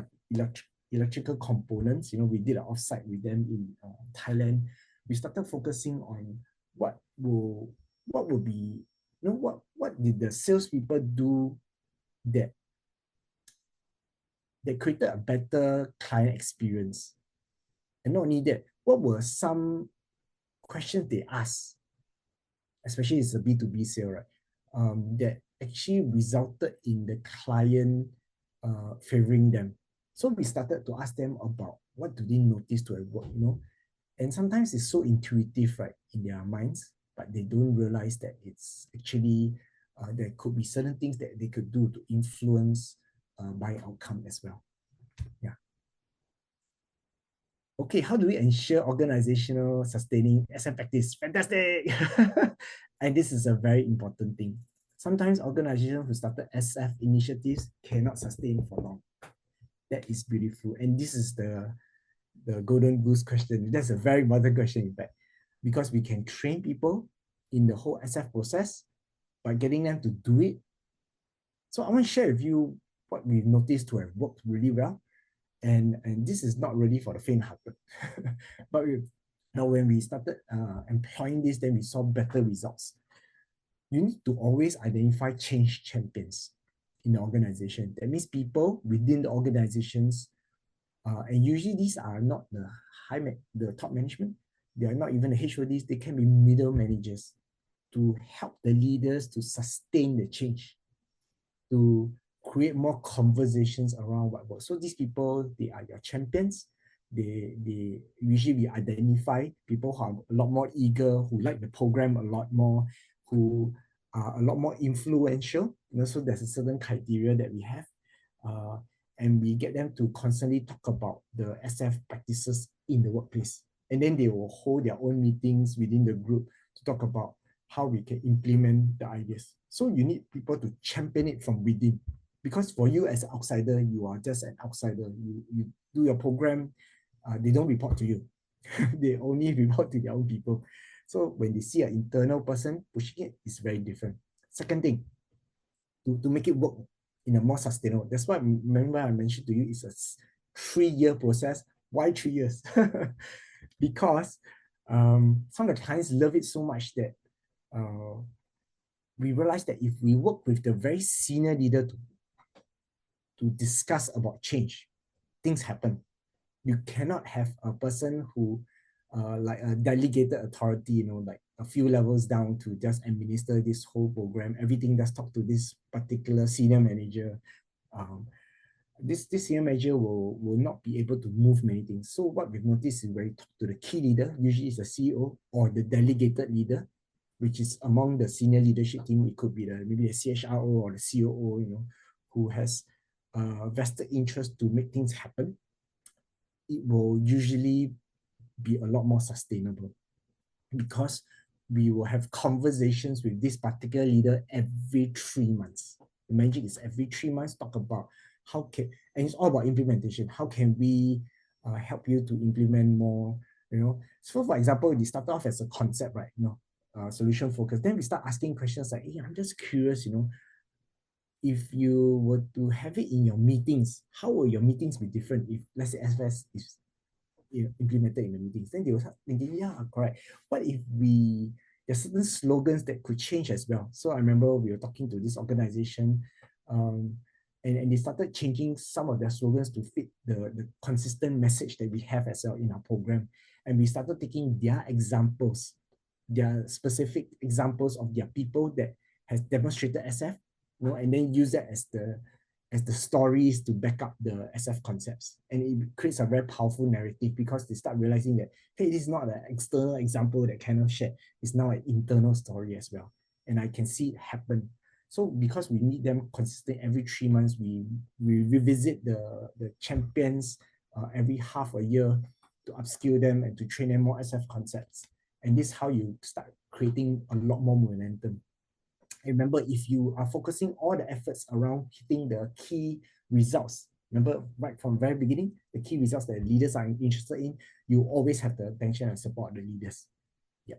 electrical components. We did an offsite with them in Thailand. We started focusing on what will what will be, what did the salespeople do that created a better client experience, and not only that, what were some questions they asked, especially it's a B2B sale, right? That actually resulted in the client favoring them. So we started to ask them about what do they notice to have work. And sometimes it's so intuitive, right, in their minds, but they don't realize that it's actually there could be certain things that they could do to influence buying outcome as well. Yeah. Okay, how do we ensure organizational sustaining SM practice? Fantastic. And this is a very important thing. Sometimes organizations who started SF initiatives cannot sustain for long. That is beautiful. And this is the golden goose question. That's a very important question, in fact, because we can train people in the whole SF process by getting them to do it. So I want to share with you what we've noticed to have worked really well. And this is not really for the faint-hearted. But when we started employing this, then we saw better results. You need to always identify change champions in the organization. That means people within the organizations And usually these are not the top management. They are not even the HODs. They can be middle managers to help the leaders to sustain the change, to create more conversations around what works. So these people, they are your champions. They usually we identify people who are a lot more eager, who like the program a lot more, who are a lot more influential. So there's a certain criteria that we have. Uh, and we get them to constantly talk about the SF practices in the workplace. And then they will hold their own meetings within the group to talk about how we can implement the ideas. So you need people to champion it from within. Because for you as an outsider, you are just an outsider. You do your program, they don't report to you. They only report to their own people. So when they see an internal person pushing it, it's very different. Second thing, to make it work in a more sustainable. That's why remember I mentioned to you it's a 3-year process. Why 3 years? Because some of the clients love it so much that we realize that if we work with the very senior leader to discuss about change, things happen. You cannot have a person who like a delegated authority, like a few levels down to just administer this whole program. Everything just talk to this particular senior manager. This senior manager will not be able to move many things. So what we've noticed is where you talk to the key leader, usually it's the CEO or the delegated leader, which is among the senior leadership team. It could be maybe the CHRO or the COO, who has vested interest to make things happen. It will usually be a lot more sustainable because we will have conversations with this particular leader every 3 months. The magic is every 3 months, talk about and it's all about implementation. How can we help you to implement more, So for example, we started off as a concept, right? Solution focused. Then we start asking questions like, hey, I'm just curious, if you were to have it in your meetings, how will your meetings be different if, let's say, SFS is implemented in the meetings? Then they will start thinking, yeah, correct. What if there's certain slogans that could change as well? So I remember we were talking to this organization, and they started changing some of their slogans to fit the consistent message that we have as well in our program. And we started taking their examples, their specific examples of their people that has demonstrated SF, and then use that as the stories to back up the SF concepts. And it creates a very powerful narrative because they start realizing that, hey, this is not an external example that cannot share. It's now an internal story as well. And I can see it happen. So because we need them consistent every 3 months, we revisit the champions every half a year to upskill them and to train them more SF concepts. And this is how you start creating a lot more momentum. Remember, if you are focusing all the efforts around hitting the key results, remember right from the very beginning, the key results that leaders are interested in, you always have the attention and support of the leaders. Yeah.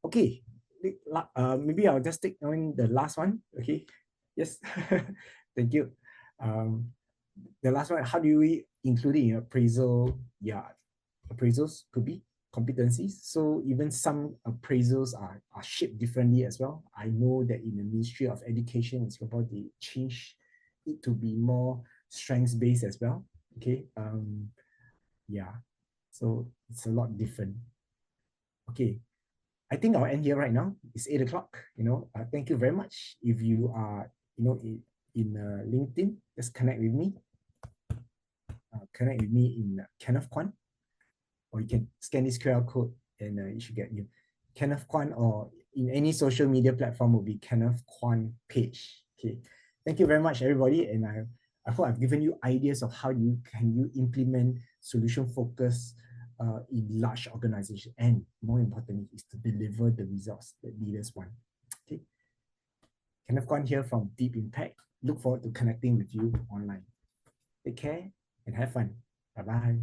Okay. Maybe I'll just take on the last one. Okay. Yes. Thank you. The last one, how do we include it in appraisal? Yeah. Appraisals could be competencies. So even some appraisals are shaped differently as well. I know that in the Ministry of Education in Singapore, they change it to be more strengths-based as well. Okay. Yeah. So it's a lot different. Okay. I think I'll end here right now. It's 8 o'clock. Thank you very much. If you are, in LinkedIn, just connect with me. Connect with me in Kenneth Kwan, or you can scan this QR code and it should get you. Kenneth Kwan, or in any social media platform will be Kenneth Kwan page. Okay. Thank you very much, everybody. And I hope I've given you ideas of how you implement solution focus in large organizations. And more importantly, is to deliver the results that leaders want. Okay. Kenneth Kwan here from Deep Impact. Look forward to connecting with you online. Take care and have fun. Bye-bye.